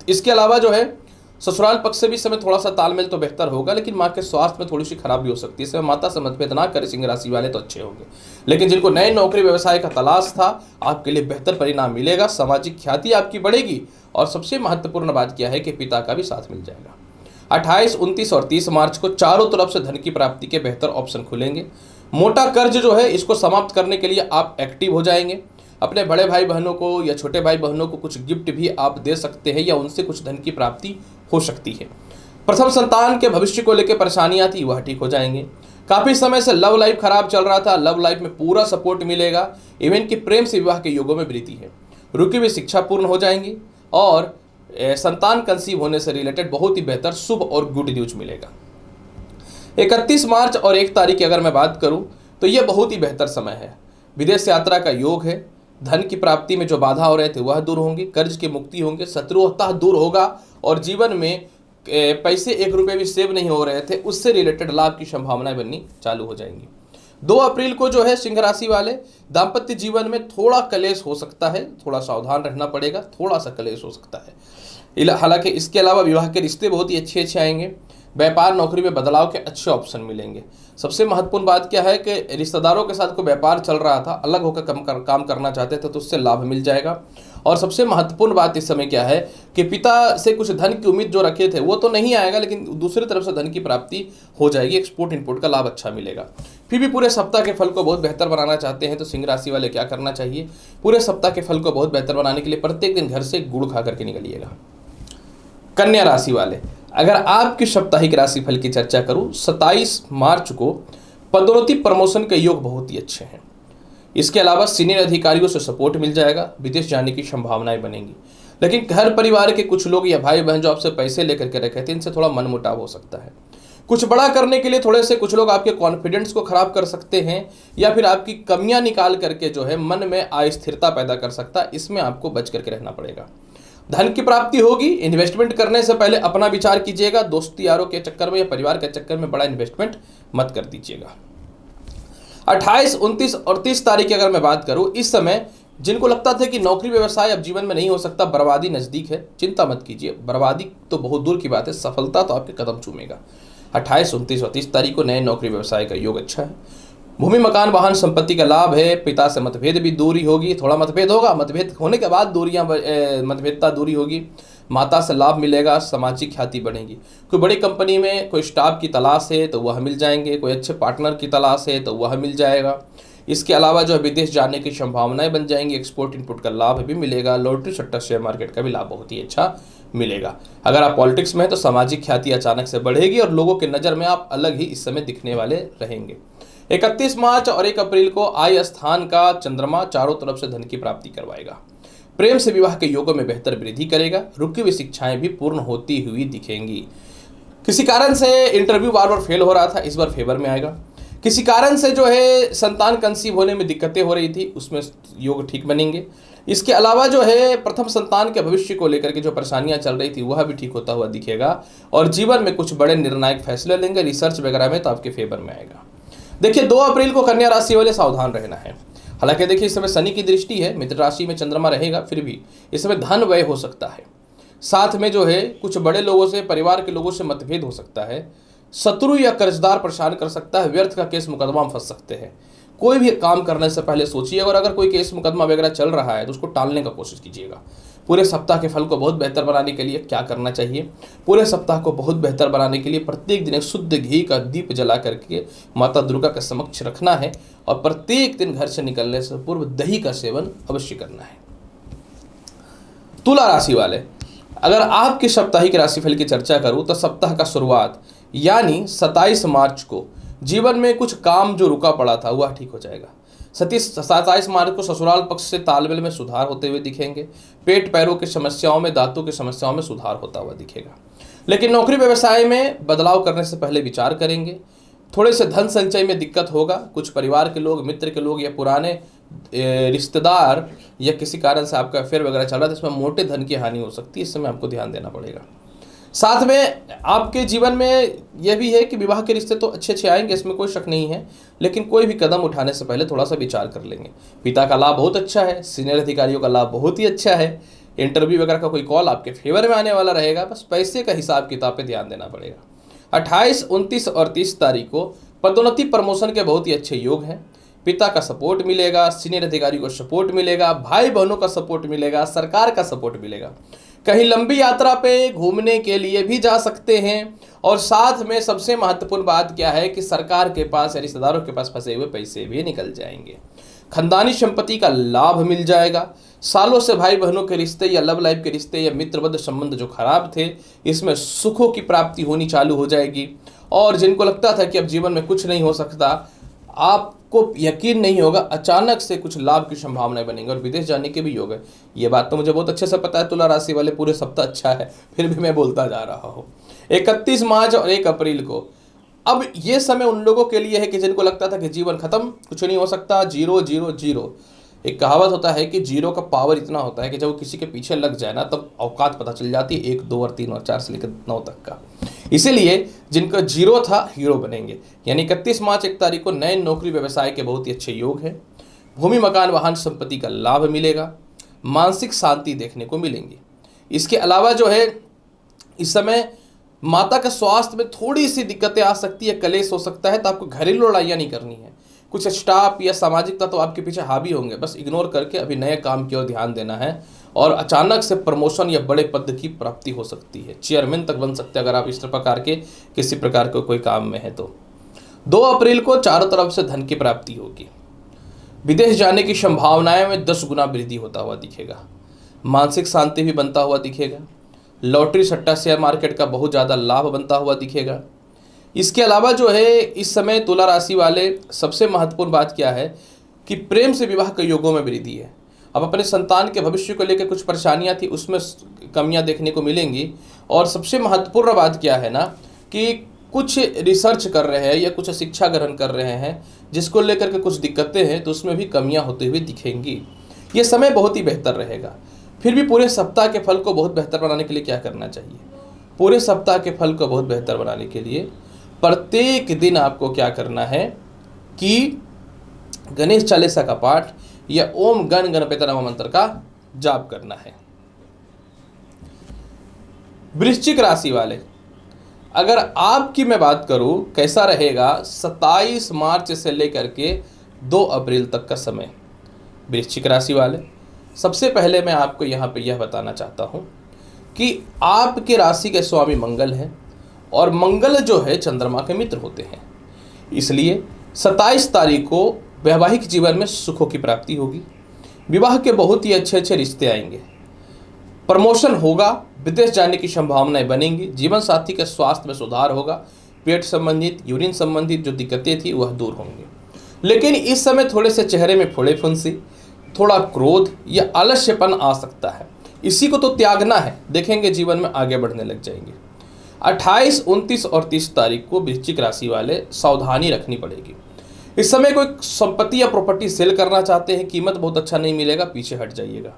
इसके अलावा जो है ससुराल पक्ष से भी समय थोड़ा सा तालमेल तो बेहतर होगा, लेकिन माँ के स्वास्थ्य में थोड़ी सी खराबी हो सकती है। इसमें माता से मतभेद ना करें सिंह राशि वाले तो अच्छे होंगे। लेकिन जिनको नए नौकरी व्यवसाय का तलाश था, आपके लिए बेहतर परिणाम मिलेगा, सामाजिक ख्याति आपकी बढ़ेगी, और सबसे महत्वपूर्ण बात क्या है कि पिता का भी साथ मिल जाएगा। 28, 29 और 30 मार्च को चारों तरफ से धन की प्राप्ति के बेहतर ऑप्शन खुलेंगे। मोटा कर्ज जो है इसको समाप्त करने के लिए आप एक्टिव हो जाएंगे। अपने बड़े भाई बहनों को या छोटे भाई बहनों को कुछ गिफ्ट भी आप दे सकते हैं, या उनसे कुछ धन की प्राप्ति हो सकती है। प्रथम संतान के भविष्य को लेकर परेशानियां थी, वह ठीक हो जाएंगी। काफी समय से लव लाइफ खराब चल रहा था, लव लाइफ में पूरा सपोर्ट मिलेगा। इवन कि प्रेम से विवाह के योगों में वृद्धि है। रुकी हुई शिक्षा पूर्ण हो जाएंगी, और संतान कंसीव होने से रिलेटेड बहुत ही बेहतर शुभ और गुड न्यूज मिलेगा। 31 मार्च और 1 तारीख की अगर मैं बात करूं तो यह बहुत ही बेहतर समय है। विदेश यात्रा का योग है। धन की प्राप्ति में जो बाधा हो रहे थे वह दूर होंगे, कर्ज की मुक्ति होंगे, शत्रुता दूर होगा, और जीवन में पैसे 1 रुपये भी सेव नहीं हो रहे थे उससे रिलेटेड लाभ की संभावनाएं बननी चालू हो जाएंगी। 2 अप्रैल को जो है सिंह राशि वाले, दाम्पत्य जीवन में थोड़ा कलेश हो सकता है, थोड़ा सावधान रहना पड़ेगा, थोड़ा सा कलेश हो सकता है। हालांकि इसके अलावा विवाह के रिश्ते बहुत ही अच्छे आएंगे। व्यापार नौकरी में बदलाव के अच्छे ऑप्शन मिलेंगे। सबसे महत्वपूर्ण बात क्या है कि रिश्तेदारों के साथ कोई व्यापार चल रहा था, अलग होकर काम करना चाहते थे तो उससे लाभ मिल जाएगा। और सबसे महत्वपूर्ण बात इस समय क्या है कि पिता से कुछ धन की उम्मीद जो रखे थे वो तो नहीं आएगा, लेकिन दूसरी तरफ से धन की प्राप्ति हो जाएगी। एक्सपोर्ट इंपोर्ट का लाभ अच्छा मिलेगा। फिर भी पूरे सप्ताह के फल को बहुत बेहतर बनाना चाहते हैं तो सिंह राशि वाले क्या करना चाहिए? पूरे सप्ताह के फल को बहुत बेहतर बनाने के लिए प्रत्येक दिन घर से गुड़ खा करके निकलिएगा। कन्या राशि वाले, अगर आपकी साप्ताहिक राशिफल की चर्चा करूं, 27 मार्च को पदोन्नति प्रमोशन के योग बहुत ही अच्छे हैं। इसके अलावा सीनियर अधिकारियों से सपोर्ट मिल जाएगा, विदेश जाने की संभावनाएं बनेंगी। लेकिन घर परिवार के कुछ लोग या भाई बहन जो आपसे पैसे लेकर के रखे थे, इनसे थोड़ा मनमुटाव हो सकता है। कुछ बड़ा करने के लिए थोड़े से कुछ लोग आपके कॉन्फिडेंस को खराब कर सकते हैं, या फिर आपकी कमियां निकाल करके जो है मन में अस्थिरता पैदा कर सकता है। इसमें आपको बच करके रहना पड़ेगा। धन की प्राप्ति होगी। इन्वेस्टमेंट करने से पहले अपना विचार कीजिएगा। दोस्ती यारों के चक्कर में या परिवार के चक्कर में बड़ा इन्वेस्टमेंट मत कर दीजिएगा। 28, 29 और 30 तारीख की अगर मैं बात करूं, इस समय जिनको लगता था कि नौकरी व्यवसाय अब जीवन में नहीं हो सकता, बर्बादी नजदीक है, चिंता मत कीजिए। बर्बादी तो बहुत दूर की बात है, सफलता तो आपके कदम चूमेगा। 28, 29 और 30 तारीख को नए नौकरी व्यवसाय का योग अच्छा है। भूमि मकान वाहन संपत्ति का लाभ है। पिता से मतभेद भी दूरी होगी, थोड़ा मतभेद होगा, मतभेद होने के बाद मतभेदता दूरी होगी। माता से लाभ मिलेगा, सामाजिक ख्याति बढ़ेगी। कोई बड़ी कंपनी में कोई स्टाफ की तलाश है तो वह मिल जाएंगे, कोई अच्छे पार्टनर की तलाश है तो वह मिल जाएगा। इसके अलावा जो है विदेश जाने की संभावनाएं बन जाएंगी, एक्सपोर्ट इनपुट का लाभ भी मिलेगा। लॉटरी सट्टा शेयर मार्केट का भी लाभ बहुत ही अच्छा मिलेगा। अगर आप पॉलिटिक्स में हैं तो सामाजिक ख्याति अचानक से बढ़ेगी और लोगों की नज़र में आप अलग ही इस समय दिखने वाले रहेंगे। 31 मार्च और 1 अप्रैल को आय स्थान का चंद्रमा चारों तरफ से धन की प्राप्ति करवाएगा। प्रेम से विवाह के योगों में बेहतर वृद्धि करेगा। रुकी हुई शिक्षाएं भी पूर्ण होती हुई दिखेंगी। किसी कारण से इंटरव्यू बार बार फेल हो रहा था, इस बार फेवर में आएगा। किसी कारण से जो है संतान कंसीव होने में दिक्कतें हो रही थी, उसमें योग ठीक बनेंगे। इसके अलावा जो है प्रथम संतान के भविष्य को लेकर के जो परेशानियां चल रही थी वह भी ठीक होता हुआ दिखेगा, और जीवन में कुछ बड़े निर्णायक फैसले लेंगे। रिसर्च वगैरह में तो आपके फेवर में आएगा। देखिए 2 अप्रैल को कन्या राशि वाले सावधान रहना है। हालांकि देखिए इस समय शनि की दृष्टि है, मित्र राशि में चंद्रमा रहेगा, फिर भी इस समय धन व्यय हो सकता है। साथ में जो है कुछ बड़े लोगों से, परिवार के लोगों से मतभेद हो सकता है। शत्रु या कर्जदार परेशान कर सकता है। व्यर्थ का केस मुकदमा में फंस सकते हैं। कोई भी काम करने से पहले सोचिए, और अगर कोई केस मुकदमा वगैरह चल रहा है तो उसको टालने का कोशिश कीजिएगा। पूरे सप्ताह के फल को बहुत बेहतर बनाने के लिए क्या करना चाहिए? पूरे सप्ताह को बहुत बेहतर बनाने के लिए प्रत्येक दिन एक शुद्ध घी का दीप जला करके माता दुर्गा के समक्ष रखना है और प्रत्येक दिन घर से निकलने से पूर्व दही का सेवन अवश्य करना है। तुला राशि वाले, अगर आपके साप्ताहिक राशिफल की चर्चा करूं तो सप्ताह का शुरुआत यानी 27 मार्च को जीवन में कुछ काम जो रुका पड़ा था वह ठीक हो जाएगा। 27 मार्च को ससुराल पक्ष से तालमेल में सुधार होते हुए दिखेंगे। पेट पैरों की समस्याओं में, दांतों की समस्याओं में सुधार होता हुआ दिखेगा। लेकिन नौकरी व्यवसाय में बदलाव करने से पहले विचार करेंगे। थोड़े से धन संचय में दिक्कत होगा। कुछ परिवार के लोग, मित्र के लोग या पुराने रिश्तेदार या किसी कारण से आपका अफेयर वगैरह चल रहा है, जिसमें मोटे धन की हानि हो सकती है। इस समय आपको ध्यान देना पड़ेगा। साथ में आपके जीवन में यह भी है कि विवाह के रिश्ते तो अच्छे आएंगे, इसमें कोई शक नहीं है, लेकिन कोई भी कदम उठाने से पहले थोड़ा सा विचार कर लेंगे। पिता का लाभ बहुत अच्छा है, सीनियर अधिकारियों का लाभ बहुत ही अच्छा है। इंटरव्यू वगैरह का कोई कॉल आपके फेवर में आने वाला रहेगा। बस पैसे का हिसाब किताब पे ध्यान देना पड़ेगा। 28, 29 और 30 तारीख को पदोन्नति प्रमोशन के बहुत ही अच्छे योग हैं। पिता का सपोर्ट मिलेगा, सीनियर अधिकारी को सपोर्ट मिलेगा, भाई बहनों का सपोर्ट मिलेगा, सरकार का सपोर्ट मिलेगा। कहीं लंबी यात्रा पे घूमने के लिए भी जा सकते हैं। और साथ में सबसे महत्वपूर्ण बात क्या है कि सरकार के पास या रिश्तेदारों के पास फंसे हुए पैसे भी निकल जाएंगे। खानदानी संपत्ति का लाभ मिल जाएगा। सालों से भाई बहनों के रिश्ते या लव लाइफ के रिश्ते या मित्रवत संबंध जो खराब थे, इसमें सुखों की प्राप्ति होनी चालू हो जाएगी। और जिनको लगता था कि अब जीवन में कुछ नहीं हो सकता, आपको यकीन नहीं होगा, अचानक से कुछ लाभ की संभावनाएं बनेंगी और विदेश जाने के भी योग है। ये बात तो मुझे बहुत अच्छे से पता है। तुला राशि वाले, पूरे सप्ताह अच्छा है, फिर भी मैं बोलता जा रहा हूँ। 31 मार्च और 1 अप्रैल को, अब ये समय उन लोगों के लिए है कि जिनको लगता था कि जीवन खत्म, कुछ नहीं हो सकता, 0 0 0। एक कहावत होता है कि 0 का पावर इतना होता है कि जब वो किसी के पीछे लग जाए ना, तब औकात पता चल जाती है 1 2 और 3 और 4 से लेकर 9 तक का। इसीलिए जिनका 0 था, हीरो बनेंगे। यानी 31 मार्च 1 तारीख को नए नौकरी व्यवसाय के बहुत ही अच्छे योग हैं। भूमि मकान वाहन संपत्ति का लाभ मिलेगा। मानसिक शांति देखने को मिलेंगी। इसके अलावा जो है, इस समय माता के स्वास्थ्य में थोड़ी सी दिक्कतें आ सकती है, कलेश हो सकता है, तो आपको घरेलू लड़ाइयाँ नहीं करनी है। कुछ स्टाफ या सामाजिक तत्व आपके पीछे हावी होंगे, बस इग्नोर करके अभी नए काम की ओर ध्यान देना है। और अचानक से प्रमोशन या बड़े पद की प्राप्ति हो सकती है, चेयरमैन तक बन सकते हैं अगर आप इस प्रकार के किसी प्रकार के कोई काम में है तो। 2 अप्रैल को चारों तरफ से धन की प्राप्ति होगी। विदेश जाने की संभावनाएं में 10 गुना वृद्धि होता हुआ दिखेगा। मानसिक शांति भी बनता हुआ दिखेगा। लॉटरी सट्टा शेयर मार्केट का बहुत ज़्यादा लाभ बनता हुआ दिखेगा। इसके अलावा जो है, इस समय तुला राशि वाले, सबसे महत्वपूर्ण बात क्या है कि प्रेम से विवाह के योगों में वृद्धि है। अब अपने संतान के भविष्य को लेकर कुछ परेशानियां थी, उसमें कमियां देखने को मिलेंगी। और सबसे महत्वपूर्ण बात क्या है ना, कि कुछ रिसर्च कर रहे हैं या कुछ शिक्षा ग्रहण कर रहे हैं जिसको लेकर के कुछ दिक्कतें हैं, तो उसमें भी कमियां होते हुए दिखेंगी। ये समय बहुत ही बेहतर रहेगा। फिर भी पूरे सप्ताह के फल को बहुत बेहतर बनाने के लिए क्या करना चाहिए? पूरे सप्ताह के फल को बहुत बेहतर बनाने के लिए प्रत्येक दिन आपको क्या करना है कि गणेश चालीसा का पाठ या ओम गण गणपति नमः मंत्र का जाप करना है। वृश्चिक राशि वाले, अगर आपकी मैं बात करूं कैसा रहेगा 27 मार्च से लेकर के 2 अप्रैल तक का समय। वृश्चिक राशि वाले, सबसे पहले मैं आपको यहाँ पे यह बताना चाहता हूँ कि आपके राशि के स्वामी मंगल हैं और मंगल जो है चंद्रमा के मित्र होते हैं। इसलिए 27 तारीख को वैवाहिक जीवन में सुखों की प्राप्ति होगी। विवाह के बहुत ही अच्छे रिश्ते आएंगे। प्रमोशन होगा। विदेश जाने की संभावनाएं बनेंगी। जीवन साथी के स्वास्थ्य में सुधार होगा। पेट संबंधित, यूरिन संबंधित जो दिक्कतें थी वह दूर होंगी। लेकिन इस समय थोड़े से चेहरे में फोड़े फुंसी, थोड़ा क्रोध या आलस्यपन आ सकता है। इसी को तो त्यागना है, देखेंगे जीवन में आगे बढ़ने लग जाएंगे। 28, 29 और 30 तारीख को वृश्चिक राशि वाले सावधानी रखनी पड़ेगी। इस समय कोई संपत्ति या प्रॉपर्टी सेल करना चाहते हैं, कीमत बहुत अच्छा नहीं मिलेगा, पीछे हट जाइएगा।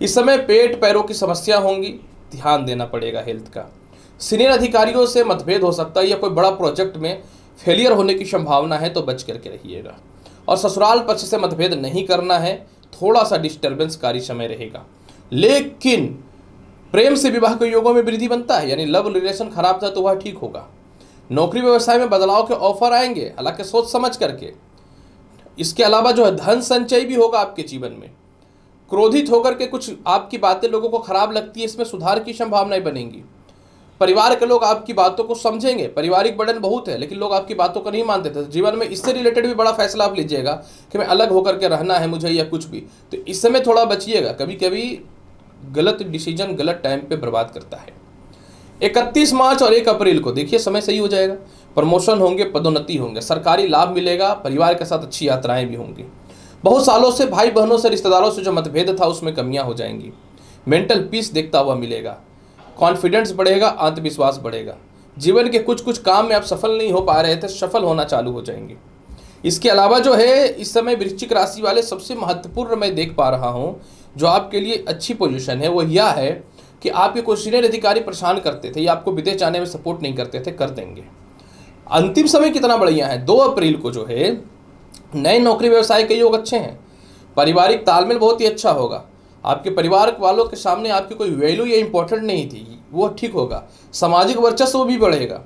इस समय पेट पैरों की समस्या होंगी, ध्यान देना पड़ेगा हेल्थ का। सीनियर अधिकारियों से मतभेद हो सकता है या कोई बड़ा प्रोजेक्ट में फेलियर होने की संभावना है, तो बच करके रहिएगा। और ससुराल पक्ष से मतभेद नहीं करना है, थोड़ा सा डिस्टर्बेंसकारी समय रहेगा। लेकिन प्रेम से विवाह के योगों में वृद्धि बनता है, यानी लव रिलेशन खराब था तो वह ठीक होगा। नौकरी व्यवसाय में बदलाव के ऑफर आएंगे, हालांकि सोच समझ करके। इसके अलावा जो है धन संचय भी होगा आपके जीवन में। क्रोधित होकर के कुछ आपकी बातें लोगों को खराब लगती है, इसमें सुधार की संभावनाएं बनेंगी। परिवार के लोग आपकी बातों को समझेंगे। पारिवारिक बर्डन बहुत है, लेकिन लोग आपकी बातों को नहीं मानते थे। जीवन में इससे रिलेटेड भी बड़ा फैसला आप लीजिएगा कि मैं अलग होकर के रहना है मुझे या कुछ भी, तो इस समय थोड़ा बचिएगा। कभी कभी गलत डिसीजन गलत टाइम पे बर्बाद करता है। 31 मार्च और 1 अप्रैल को देखिए समय सही हो जाएगा। प्रमोशन होंगे, पदोन्नति होंगे, सरकारी लाभ मिलेगा, परिवार के साथ अच्छी यात्राएं भी होंगी। बहुत सालों से भाई बहनों से, रिश्तेदारों से जो मतभेद था उसमें कमियां हो जाएंगी। मेंटल पीस देखता हुआ मिलेगा। कॉन्फिडेंस बढ़ेगा, आत्मविश्वास बढ़ेगा। जीवन के कुछ कुछ काम में आप सफल नहीं हो पा रहे थे, सफल होना चालू हो जाएंगे। इसके अलावा जो है इस समय वृश्चिक राशि वाले सबसे महत्वपूर्ण मैं देख पा रहा हूं जो आपके लिए अच्छी पोजीशन है वो यह है कि आपके कोई सीनियर अधिकारी परेशान करते थे या आपको विदेश जाने में सपोर्ट नहीं करते थे, कर देंगे। अंतिम समय कितना बढ़िया है, 2 अप्रैल को जो है नए नौकरी व्यवसाय के योग अच्छे हैं। पारिवारिक तालमेल बहुत ही अच्छा होगा। आपके परिवार वालों के सामने आपकी कोई वैल्यू या इंपॉर्टेंट नहीं थी, वो ठीक होगा। सामाजिक वर्चस्व भी बढ़ेगा,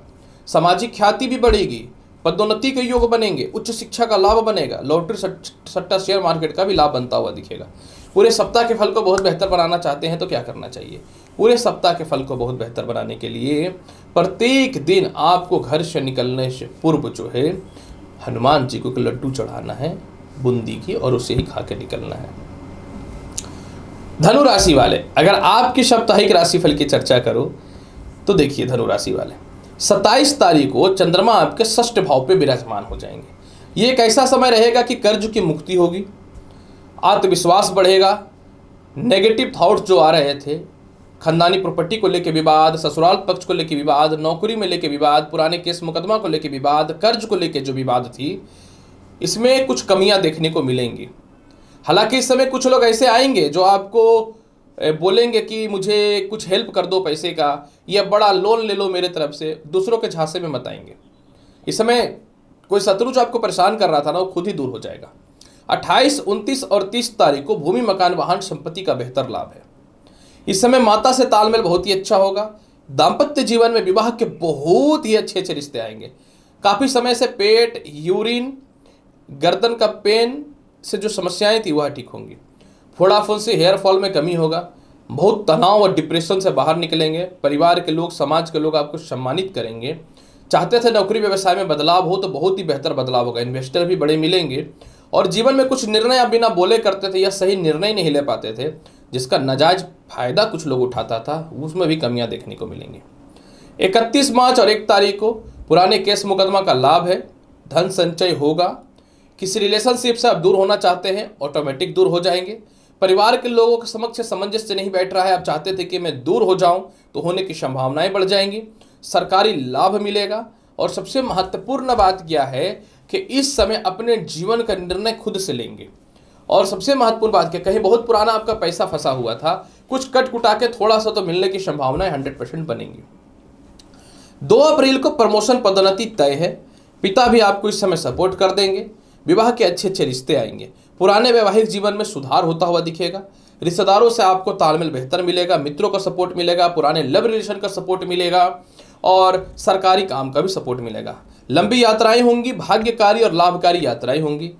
सामाजिक ख्याति भी बढ़ेगी, पदोन्नति के योग बनेंगे, उच्च शिक्षा का लाभ बनेगा, लॉटरी सट्टा शेयर मार्केट का भी लाभ बनता हुआ दिखेगा। पूरे सप्ताह के फल को बहुत बेहतर बनाना चाहते हैं तो क्या करना चाहिए? पूरे सप्ताह के फल को बहुत बेहतर बनाने के लिए प्रत्येक दिन आपको घर से निकलने से पूर्व जो है हनुमान जी को एक लड्डू चढ़ाना है बूंदी की, और उसे ही खा के निकलना है। धनु राशि वाले, अगर आपकी साप्ताहिक राशिफल की चर्चा करो तो देखिए धनु राशि वाले, 27 तारीख को चंद्रमा आपके 6ठ भाव पे विराजमान हो जाएंगे। ये एक ऐसा समय रहेगा कि कर्ज की मुक्ति होगी, आत्मविश्वास बढ़ेगा, नेगेटिव थॉट्स जो आ रहे थे, खानदानी प्रॉपर्टी को लेकर विवाद, ससुराल पक्ष को लेकर विवाद, नौकरी में लेकर विवाद, पुराने केस मुकदमा को लेकर विवाद, कर्ज को लेकर जो विवाद थी, इसमें कुछ कमियां देखने को मिलेंगी। हालांकि इस समय कुछ लोग ऐसे आएंगे जो आपको बोलेंगे कि मुझे कुछ हेल्प कर दो पैसे का, या बड़ा लोन ले लो मेरे तरफ से, दूसरों के झांसे में मत आएंगे। इस समय कोई शत्रु जो आपको परेशान कर रहा था ना वो खुद ही दूर हो जाएगा। 28, 29 और 30 तारीख को भूमि मकान वाहन संपत्ति का बेहतर लाभ है। इस समय माता से तालमेल बहुत ही अच्छा होगा। दाम्पत्य जीवन में विवाह के बहुत ही अच्छे अच्छे रिश्ते आएंगे। काफी समय से पेट, यूरिन, गर्दन का पेन से जो समस्याएं थी वह ठीक होंगी। फोड़ा फुंसी, हेयर फॉल में कमी होगा। बहुत तनाव और डिप्रेशन से बाहर निकलेंगे। परिवार के लोग, समाज के लोग आपको सम्मानित करेंगे। चाहते थे नौकरी व्यवसाय में बदलाव हो तो बहुत ही बेहतर बदलाव होगा। इन्वेस्टर भी बड़े मिलेंगे। और जीवन में कुछ निर्णय आप बिना बोले करते थे या सही निर्णय नहीं ले पाते थे, जिसका नाजायज फायदा कुछ लोग उठाता था, उसमें भी कमियां देखने को मिलेंगी। 31 मार्च और 1 तारीख को पुराने केस मुकदमा का लाभ है। धन संचय होगा। किसी रिलेशनशिप से आप दूर होना चाहते हैं, ऑटोमेटिक दूर हो जाएंगे। परिवार के लोगों के समक्ष सामंजस्य नहीं बैठ रहा है, आप चाहते थे कि मैं दूर हो जाऊं, तो होने की संभावनाएं बढ़ जाएंगी। सरकारी लाभ मिलेगा। और सबसे महत्वपूर्ण बात क्या है कि इस समय अपने जीवन का निर्णय खुद से लेंगे। और सबसे महत्वपूर्ण बात क्या, कहीं बहुत पुराना आपका पैसा फंसा हुआ था, कुछ कट कुटा के थोड़ा सा तो मिलने की संभावनाएं 100% बनेंगी। 2 अप्रैल को प्रमोशन पदोन्नति तय है। पिता भी आपको इस समय सपोर्ट कर देंगे। विवाह के अच्छे अच्छे रिश्ते आएंगे। पुराने वैवाहिक जीवन में सुधार होता हुआ दिखेगा। रिश्तेदारों से आपको तालमेल बेहतर मिलेगा। मित्रों का सपोर्ट मिलेगा। पुराने लव रिलेशन का सपोर्ट मिलेगा। और सरकारी काम का भी सपोर्ट मिलेगा। लंबी यात्राएं होंगी। भाग्यकारी और लाभकारी यात्राएं होंगी।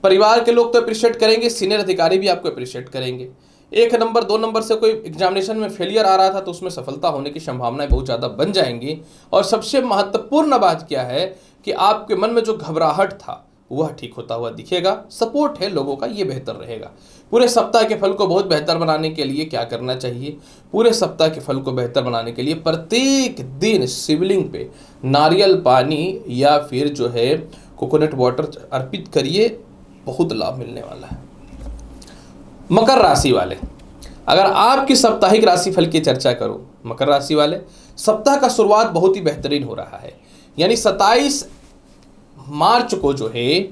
परिवार के लोग तो अप्रिशिएट करेंगे, सीनियर अधिकारी भी आपको अप्रिशिएट करेंगे। 1 नंबर 2 नंबर से कोई एग्जामिनेशन में फेलियर आ रहा था तो उसमें सफलता होने की संभावनाएं बहुत ज़्यादा बन जाएंगी। और सबसे महत्वपूर्ण बात क्या है कि आपके मन में जो घबराहट था वह ठीक होता हुआ दिखेगा। सपोर्ट है लोगों का, ये बेहतर रहेगा। पूरे सप्ताह के फल को बहुत बेहतर बनाने के लिए क्या करना चाहिए? पूरे सप्ताह के फल को बेहतर बनाने के लिए प्रत्येक दिन शिवलिंग पे नारियल पानी या फिर जो है कोकोनट वाटर अर्पित करिए, बहुत लाभ मिलने वाला है। मकर राशि वाले, अगर आपकी साप्ताहिक राशिफल की चर्चा करो, मकर राशि वाले, सप्ताह का शुरुआत बहुत ही बेहतरीन हो रहा है। यानी 27 मार्च को जो है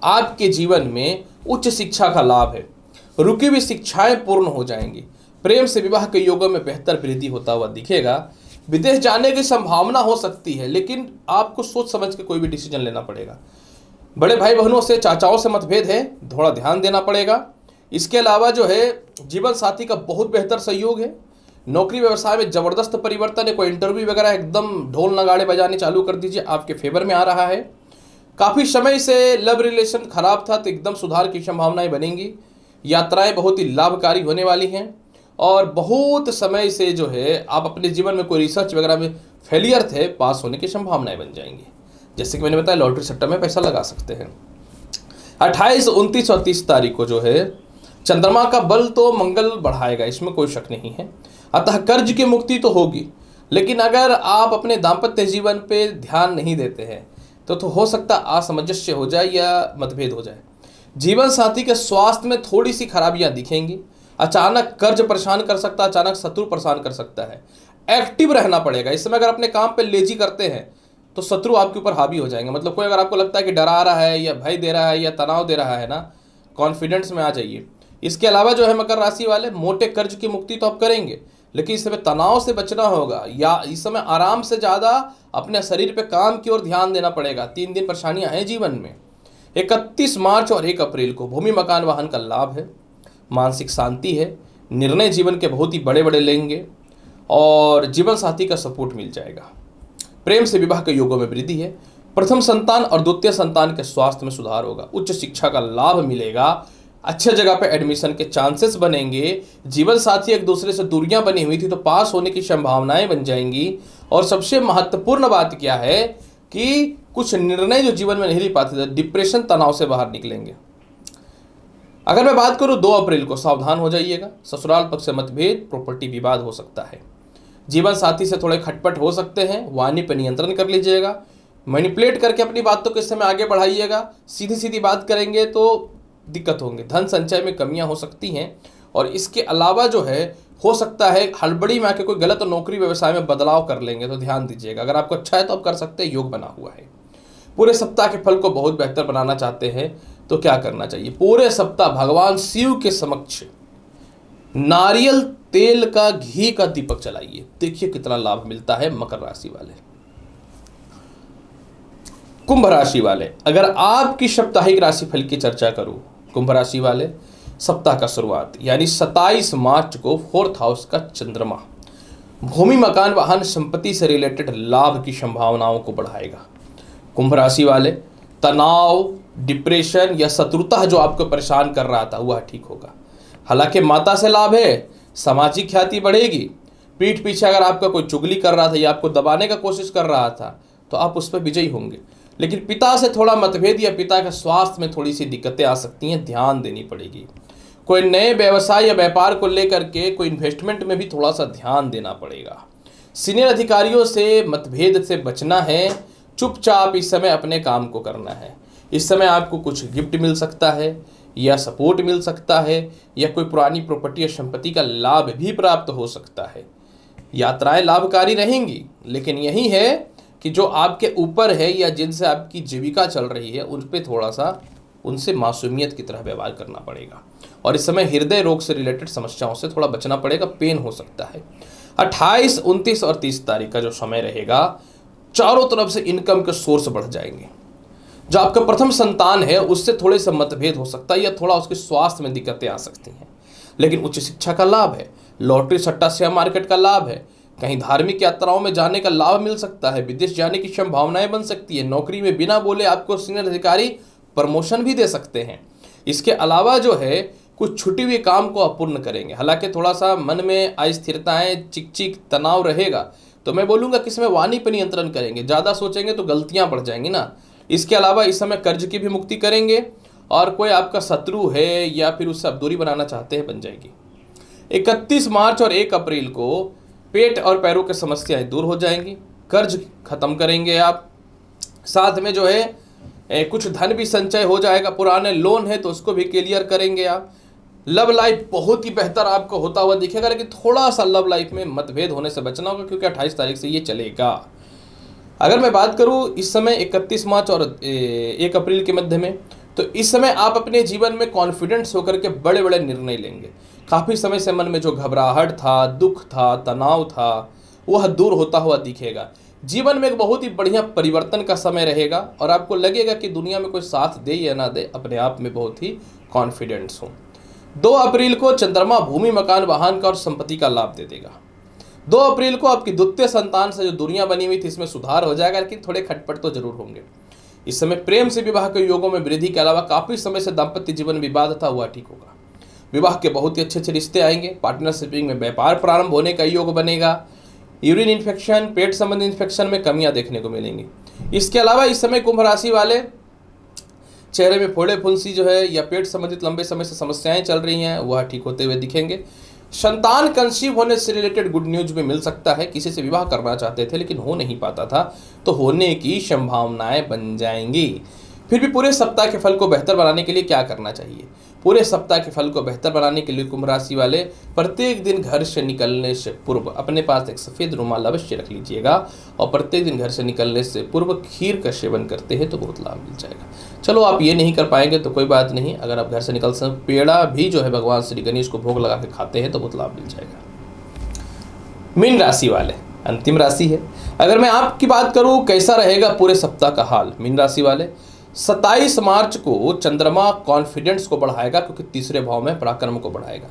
आपके जीवन में उच्च शिक्षा का लाभ है। रुकी हुई शिक्षाएं पूर्ण हो जाएंगी। प्रेम से विवाह के योगों में बेहतर वृद्धि होता हुआ दिखेगा। विदेश जाने की संभावना हो सकती है, लेकिन आपको सोच समझ के कोई भी डिसीजन लेना पड़ेगा। बड़े भाई बहनों से, चाचाओं से मतभेद है, थोड़ा ध्यान देना पड़ेगा। इसके अलावा जो है जीवन साथी का बहुत बेहतर सहयोग है। नौकरी व्यवसाय में जबरदस्त परिवर्तन है। कोई इंटरव्यू वगैरह एकदम ढोल नगाड़े बजाने चालू कर दीजिए, आपके फेवर में आ रहा है। काफ़ी समय से लव रिलेशन खराब था तो एकदम सुधार की संभावनाएं बनेंगी। यात्राएं बहुत ही लाभकारी होने वाली हैं और बहुत समय से जो है आप अपने जीवन में कोई रिसर्च वगैरह में फेलियर थे, पास होने की संभावनाएं बन जाएंगी। जैसे कि मैंने बताया, लॉटरी सट्टा में पैसा लगा सकते हैं। 28, 29 और 30 तारीख को जो है चंद्रमा का बल तो मंगल बढ़ाएगा, इसमें कोई शक नहीं है। अतः कर्ज की मुक्ति तो होगी, लेकिन अगर आप अपने दाम्पत्य जीवन पे ध्यान नहीं देते हैं तो हो सकता असमंजस्य हो जाए या मतभेद हो जाए। जीवन साथी के स्वास्थ्य में थोड़ी सी खराबियां दिखेंगी। अचानक कर्ज परेशान कर सकता है, अचानक शत्रु परेशान कर सकता है। एक्टिव रहना पड़ेगा इस समय। अगर अपने काम पे लेजी करते हैं तो शत्रु आपके ऊपर हावी हो जाएंगे। मतलब कोई अगर आपको लगता है कि डरा रहा है या भय दे रहा है या तनाव दे रहा है ना, कॉन्फिडेंस में आ जाइए। इसके अलावा जो है मकर राशि वाले, मोटे कर्ज की मुक्ति तो आप करेंगे, लेकिन इस समय तनाव से बचना होगा या इस समय आराम से ज़्यादा अपने शरीर पे काम की ओर ध्यान देना पड़ेगा। 3 दिन परेशानियां हैं जीवन में। 31 मार्च और 1 अप्रैल को भूमि मकान वाहन का लाभ है, मानसिक शांति है, निर्णय जीवन के बहुत ही बड़े बड़े लेंगे और जीवन साथी का सपोर्ट मिल जाएगा। प्रेम से विवाह के योगों में वृद्धि है। प्रथम संतान और द्वितीय संतान के स्वास्थ्य में सुधार होगा। उच्च शिक्षा का लाभ मिलेगा। अच्छे जगह पे एडमिशन के चांसेस बनेंगे। जीवन साथी एक दूसरे से दूरियां बनी हुई थी तो पास होने की संभावनाएं बन जाएंगी। और सबसे महत्वपूर्ण बात क्या है कि कुछ निर्णय जो जीवन में नहीं ले पाते थे, डिप्रेशन, तनाव से बाहर निकलेंगे। अगर मैं बात करूं 2 अप्रैल को, सावधान हो जाइएगा। ससुराल पक्ष से मतभेद, प्रॉपर्टी विवाद हो सकता है। जीवन साथी से थोड़े खटपट हो सकते हैं, वाणी पर नियंत्रण कर लीजिएगा। मैनिपुलेट करके अपनी बातों को इस समय आगे बढ़ाइएगा। सीधी सीधी बात करेंगे तो दिक्कत होंगे। धन संचय में कमियां हो सकती हैं और इसके अलावा जो है हो सकता है हड़बड़ी में आके कोई गलत नौकरी व्यवसाय में बदलाव कर लेंगे, तो ध्यान दीजिएगा। अगर आपको अच्छा है तो आप कर सकते हैं, योग बना हुआ है। पूरे सप्ताह के फल को बहुत बेहतर बनाना चाहते हैं तो क्या करना चाहिए? पूरे सप्ताह भगवान शिव के समक्ष नारियल तेल का, घी का दीपक जलाइए। देखिए कितना लाभ मिलता है। मकर राशि वाले, कुंभ राशि वाले, अगर आपकी साप्ताहिक राशिफल की चर्चा करूं, कुंभ राशि वाले, सप्ताह का शुरुआत यानी 27 मार्च को 4th हाउस का चंद्रमा भूमि मकान वाहन संपत्ति से रिलेटेड लाभ की संभावनाओं को बढ़ाएगा। कुंभ राशि वाले, तनाव, डिप्रेशन या शत्रुता जो आपको परेशान कर रहा था वह ठीक होगा। हालांकि माता से लाभ है, सामाजिक ख्याति बढ़ेगी। पीठ पीछे अगर आपका कोई चुगली कर रहा था या आपको दबाने का कोशिश कर रहा था तो आप उस पर विजयी होंगे। लेकिन पिता से थोड़ा मतभेद या पिता के स्वास्थ्य में थोड़ी सी दिक्कतें आ सकती हैं, ध्यान देनी पड़ेगी। कोई नए व्यवसाय या व्यापार को लेकर के कोई इन्वेस्टमेंट में भी थोड़ा सा ध्यान देना पड़ेगा। सीनियर अधिकारियों से मतभेद से बचना है। चुपचाप इस समय अपने काम को करना है। इस समय आपको कुछ गिफ्ट मिल सकता है या सपोर्ट मिल सकता है या कोई पुरानी प्रॉपर्टी या संपत्ति का लाभ भी प्राप्त हो सकता है। यात्राएं लाभकारी रहेंगी, लेकिन यही है कि जो आपके ऊपर है या जिनसे आपकी जीविका चल रही है उन पे थोड़ा सा उनसे मासूमियत की तरह व्यवहार करना पड़ेगा। और इस समय हृदय रोग से रिलेटेड समस्याओं से थोड़ा बचना पड़ेगा, पेन हो सकता है। 28, 29 और 30 तारीख का जो समय रहेगा, चारों तरफ से इनकम के सोर्स बढ़ जाएंगे। जो आपका प्रथम संतान है उससे थोड़े से मतभेद हो सकता है या थोड़ा उसके स्वास्थ्य में दिक्कतें आ सकती हैं, लेकिन उच्च शिक्षा का लाभ है। लॉटरी सट्टा शेयर मार्केट का लाभ है। कहीं धार्मिक यात्राओं में जाने का लाभ मिल सकता है। विदेश जाने की संभावनाएं बन सकती है। नौकरी में बिना बोले आपको सीनियर अधिकारी प्रमोशन भी दे सकते हैं। इसके अलावा जो है कुछ छुट्टी हुए काम को अपूर्ण करेंगे। हालांकि थोड़ा सा मन में अस्थिरताएं, चिक तनाव रहेगा, तो मैं बोलूँगा कि इसमें वाणी पर नियंत्रण करेंगे। ज़्यादा सोचेंगे तो गलतियाँ बढ़ जाएंगी ना। इसके अलावा इस समय कर्ज की भी मुक्ति करेंगे और कोई आपका शत्रु है या फिर उससे आप दूरी बनाना चाहते हैं, बन जाएगी। 31 मार्च और 1 अप्रैल को पेट और पैरों की समस्याएं दूर हो जाएंगी। कर्ज खत्म करेंगे आप। साथ में जो है कुछ धन भी संचय हो जाएगा। पुराने लोन है तो उसको भी क्लियर करेंगे आप। लव लाइफ बहुत ही बेहतर आपको होता हुआ दिखेगा, लेकिन थोड़ा सा लव लाइफ में मतभेद होने से बचना होगा क्योंकि 28 तारीख से ये चलेगा। अगर मैं बात करूं इस समय 31 मार्च और 1 अप्रैल के मध्य में, तो इस समय आप अपने जीवन में कॉन्फिडेंस होकर के बड़े बड़े निर्णय लेंगे। काफ़ी समय से मन में जो घबराहट था, दुख था, तनाव था, वह दूर होता हुआ दिखेगा। जीवन में एक बहुत ही बढ़िया परिवर्तन का समय रहेगा और आपको लगेगा कि दुनिया में कोई साथ दे या ना दे, अपने आप में बहुत ही कॉन्फिडेंस हो। 2 अप्रैल को चंद्रमा भूमि मकान वाहन का और संपत्ति का लाभ दे देगा। 2 अप्रैल को आपकी द्वितीय संतान से जो दूरियां बनी हुई थी इसमें सुधार हो जाएगा, लेकिन थोड़े खटपट तो जरूर होंगे। इस समय प्रेम से विवाह के योगों में वृद्धि के अलावा काफी समय से दाम्पत्य जीवन विवाद था हुआ ठीक होगा। विवाह के बहुत ही अच्छे अच्छे रिश्ते आएंगे। पार्टनरशिपिंग में व्यापार प्रारंभ होने का योग बनेगा। यूरिन इन्फेक्शन, पेट संबंधी इन्फेक्शन में कमियां देखने को मिलेंगी। इसके अलावा इस समय कुंभ राशि वाले चेहरे में फोड़े फुंसी जो है या पेट संबंधित लंबे समय से समस्याएं चल रही हैं वह ठीक होते हुए दिखेंगे। संतान कंसीव होने से रिलेटेड गुड न्यूज भी मिल सकता है। किसी से विवाह करना चाहते थे लेकिन हो नहीं पाता था तो होने की संभावनाएं बन जाएंगी। फिर भी पूरे सप्ताह के फल को बेहतर बनाने के लिए क्या करना चाहिए? पूरे सप्ताह के फल को बेहतर बनाने के लिए कुंभ राशि वाले प्रत्येक दिन घर से निकलने से पूर्व अपने पास एक सफ़ेद रुमाल अवश्य रख लीजिएगा और प्रत्येक दिन घर से निकलने से पूर्व खीर का सेवन करते हैं तो बहुत लाभ मिल जाएगा। चलो आप ये नहीं कर पाएंगे तो कोई बात नहीं, अगर आप घर से निकल सकते पेड़ा भी जो है भगवान श्री गणेश को भोग लगा के खाते हैं तो बहुत लाभ मिल जाएगा। मीन राशि वाले अंतिम राशि है। अगर मैं आपकी बात करूं कैसा रहेगा पूरे सप्ताह का हाल, मीन राशि वाले 27 मार्च को चंद्रमा कॉन्फिडेंस को बढ़ाएगा क्योंकि तीसरे भाव में पराक्रम को बढ़ाएगा।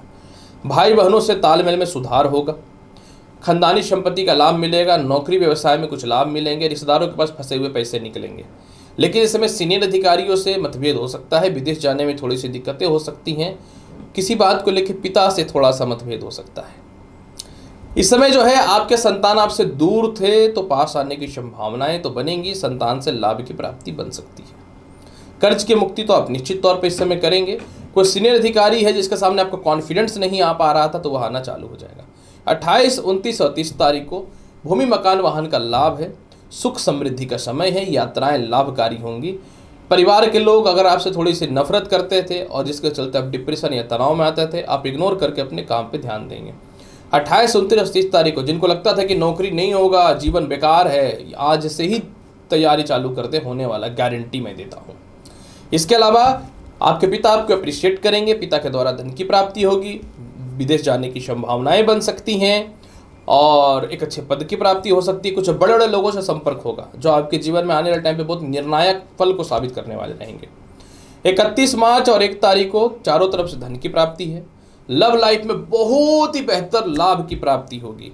भाई बहनों से तालमेल में सुधार होगा। खानदानी संपत्ति का लाभ मिलेगा। नौकरी व्यवसाय में कुछ लाभ मिलेंगे। रिश्तेदारों के पास फंसे हुए पैसे निकलेंगे। लेकिन इस समय सीनियर अधिकारियों से मतभेद हो सकता है। विदेश जाने में थोड़ी सी दिक्कतें हो सकती हैं। किसी बात को लेकर पिता से थोड़ा सा मतभेद हो सकता है। इस समय जो है आपके संतान आपसे दूर थे तो पास आने की संभावनाएं तो बनेंगी। संतान से लाभ की प्राप्ति बन सकती है। कर्ज की मुक्ति तो आप निश्चित तौर पर इस समय करेंगे। कोई सीनियर अधिकारी है जिसके सामने आपको कॉन्फिडेंस नहीं आ पा रहा था तो वह आना चालू हो जाएगा। 28, 29 और 30 तारीख को भूमि मकान वाहन का लाभ है। सुख समृद्धि का समय है। यात्राएं लाभकारी होंगी। परिवार के लोग अगर आपसे थोड़ी सी नफरत करते थे और जिसके चलते आप डिप्रेशन या तनाव में आते थे, आप इग्नोर करके अपने काम पे ध्यान देंगे। 28, 29 और 30 तारीख को जिनको लगता था कि नौकरी नहीं होगा, जीवन बेकार है, आज से ही तैयारी चालू करते, होने वाला गारंटी मैं देता हूँ। इसके अलावा आपके पिता आपको अप्रिशिएट करेंगे। पिता के द्वारा धन की प्राप्ति होगी। विदेश जाने की संभावनाएं बन सकती हैं और एक अच्छे पद की प्राप्ति हो सकती है। कुछ बड़े बड़े लोगों से संपर्क होगा जो आपके जीवन में आने वाले टाइम पे बहुत निर्णायक फल को साबित करने वाले रहेंगे। 31 मार्च और 1 तारीख को चारों तरफ से धन की प्राप्ति है। लव लाइफ में बहुत ही बेहतर लाभ की प्राप्ति होगी।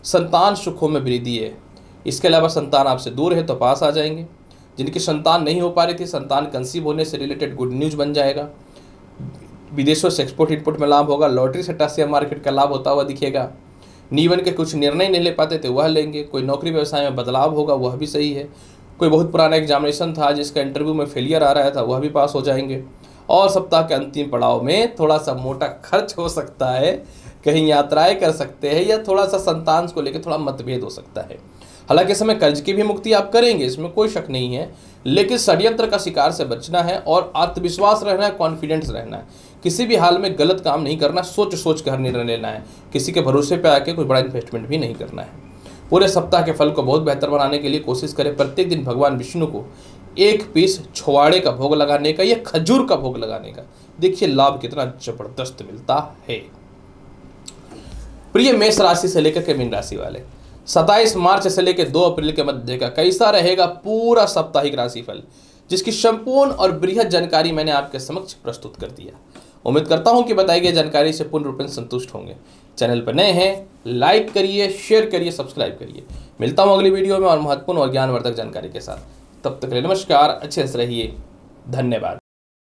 संतान सुखों में वृद्धि है। इसके अलावा संतान आपसे दूर है तो पास आ जाएंगे। जिनकी संतान नहीं हो पा रही थी, संतान कंसीव होने से रिलेटेड गुड न्यूज बन जाएगा। विदेशों से एक्सपोर्ट इंपोर्ट में लाभ होगा। लॉटरी सट्टा शेयर मार्केट का लाभ होता हुआ दिखेगा। जीवन के कुछ निर्णय नहीं ले पाते थे वह लेंगे। कोई नौकरी व्यवसाय में बदलाव होगा वह भी सही है। कोई बहुत पुराना एग्जामिनेशन था जिसका इंटरव्यू में फेलियर आ रहा था वह भी पास हो जाएंगे। और सप्ताह के अंतिम पड़ाव में थोड़ा सा मोटा खर्च हो सकता है, कहीं यात्राएं कर सकते हैं या थोड़ा सा संतान को लेकर थोड़ा मतभेद हो सकता है। हालांकि इस समय कर्ज की भी मुक्ति आप करेंगे, इसमें कोई शक नहीं है, लेकिन षड्यंत्र का शिकार से बचना है और आत्मविश्वास रहना है, कॉन्फिडेंस रहना है। किसी भी हाल में गलत काम नहीं करना, सोच सोच कर निर्णय लेना है। किसी के भरोसे पे आके कोई बड़ा इन्वेस्टमेंट भी नहीं करना है। पूरे सप्ताह के फल को बहुत बेहतर बनाने के लिए कोशिश करें प्रत्येक दिन भगवान विष्णु को 1 पीस छुआड़े का भोग लगाने का या खजूर का भोग लगाने का। देखिए लाभ कितना जबरदस्त मिलता है। प्रिय मेष राशि से लेकर के मीन राशि वाले 27 मार्च से लेकर 2 अप्रैल के मध्य का कैसा रहेगा पूरा साप्ताहिक राशिफल, जिसकी संपूर्ण और बृहद जानकारी मैंने आपके समक्ष प्रस्तुत कर दिया। उम्मीद करता हूं कि बताई गई जानकारी से पूर्ण रूप से संतुष्ट होंगे। चैनल पर नए हैं, लाइक करिए, शेयर करिए, सब्सक्राइब करिए। मिलता हूं अगली वीडियो में और महत्वपूर्ण और ज्ञानवर्धक जानकारी के साथ। तब तक के लिए नमस्कार, अच्छे से रहिए, धन्यवाद।